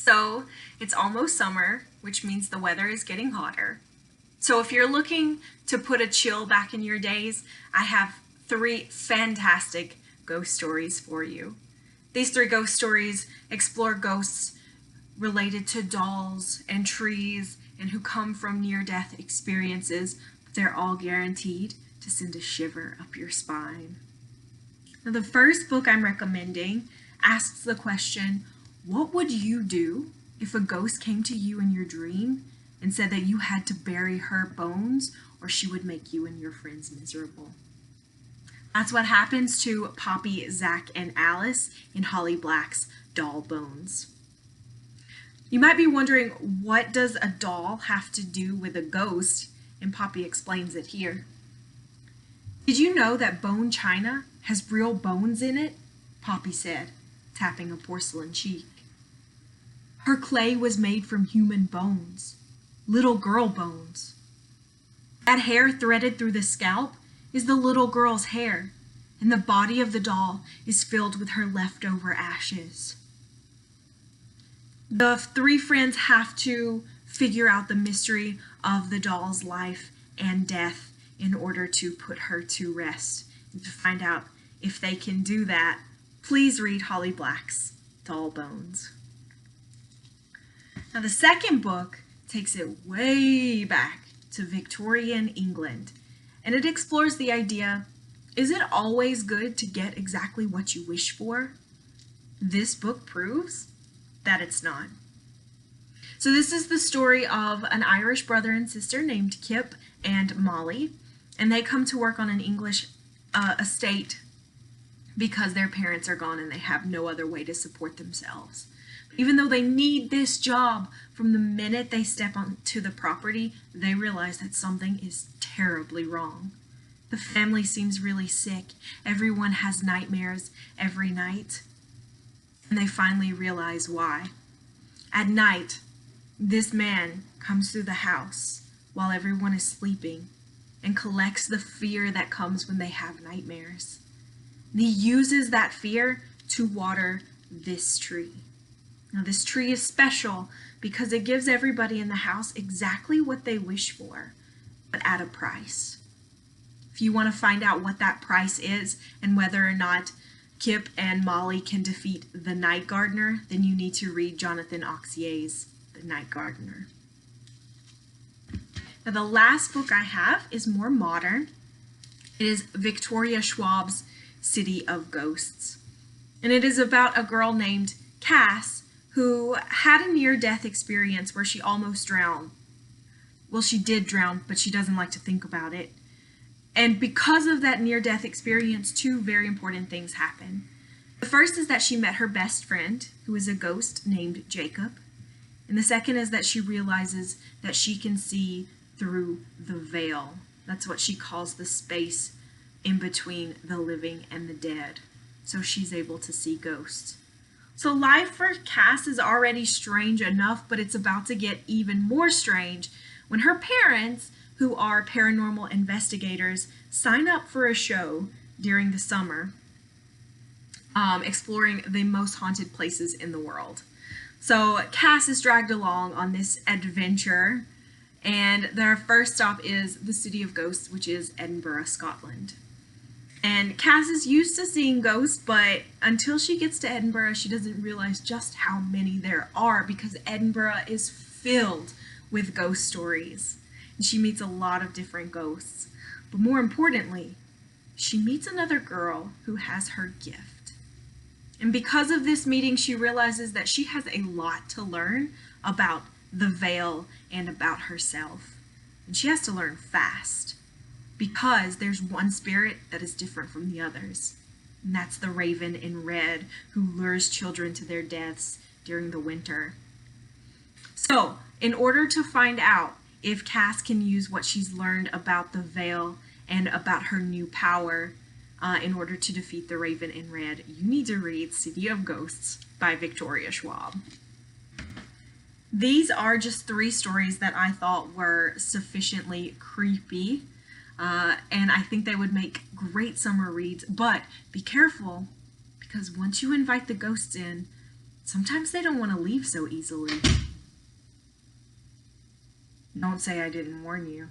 So it's almost summer, which means the weather is getting hotter. So if you're looking to put a chill back in your days, I have 3 fantastic ghost stories for you. These 3 ghost stories explore ghosts related to dolls and trees and who come from near-death experiences, but they're all guaranteed to send a shiver up your spine. Now, the first book I'm recommending asks the question, what would you do if a ghost came to you in your dream and said that you had to bury her bones or she would make you and your friends miserable? That's what happens to Poppy, Zach, and Alice in Holly Black's Doll Bones. You might be wondering, what does a doll have to do with a ghost? And Poppy explains it here. Did you know that bone china has real bones in it? Poppy said, tapping a porcelain cheek. Her clay was made from human bones, little girl bones. That hair threaded through the scalp is the little girl's hair, and the body of the doll is filled with her leftover ashes. The 3 friends have to figure out the mystery of the doll's life and death in order to put her to rest. And to find out if they can do that, please read Holly Black's Doll Bones. Now, the second book takes it way back to Victorian England, and it explores the idea, is it always good to get exactly what you wish for? This book proves that it's not. So this is the story of an Irish brother and sister named Kip and Molly, and they come to work on an English estate because their parents are gone and they have no other way to support themselves. Even though they need this job, from the minute they step onto the property, they realize that something is terribly wrong. The family seems really sick. Everyone has nightmares every night. And they finally realize why. At night, this man comes through the house while everyone is sleeping and collects the fear that comes when they have nightmares. And he uses that fear to water this tree. Now, this tree is special because it gives everybody in the house exactly what they wish for, but at a price. If you want to find out what that price is and whether or not Kip and Molly can defeat the Night Gardener, then you need to read Jonathan Auxier's The Night Gardener. Now, the last book I have is more modern. It is Victoria Schwab's City of Ghosts. And it is about a girl named Cass who had a near-death experience where she almost drowned. Well, she did drown, but she doesn't like to think about it. And because of that near-death experience, 2 very important things happen. The first is that she met her best friend, who is a ghost named Jacob. And the second is that she realizes that she can see through the veil. That's what she calls the space in between the living and the dead. So she's able to see ghosts. So life for Cass is already strange enough, but it's about to get even more strange when her parents, who are paranormal investigators, sign up for a show during the summer, exploring the most haunted places in the world. So Cass is dragged along on this adventure, and their first stop is the City of Ghosts, which is Edinburgh, Scotland. And Cass is used to seeing ghosts, but until she gets to Edinburgh, she doesn't realize just how many there are, because Edinburgh is filled with ghost stories. And she meets a lot of different ghosts. But more importantly, she meets another girl who has her gift. And because of this meeting, she realizes that she has a lot to learn about the veil and about herself. And she has to learn fast, because there's one spirit that is different from the others. And that's the raven in red who lures children to their deaths during the winter. So, in order to find out if Cass can use what she's learned about the veil and about her new power in order to defeat the raven in red, you need to read City of Ghosts by Victoria Schwab. These are just 3 stories that I thought were sufficiently creepy, and I think they would make great summer reads, but be careful, because once you invite the ghosts in, sometimes they don't want to leave so easily. Don't say I didn't warn you.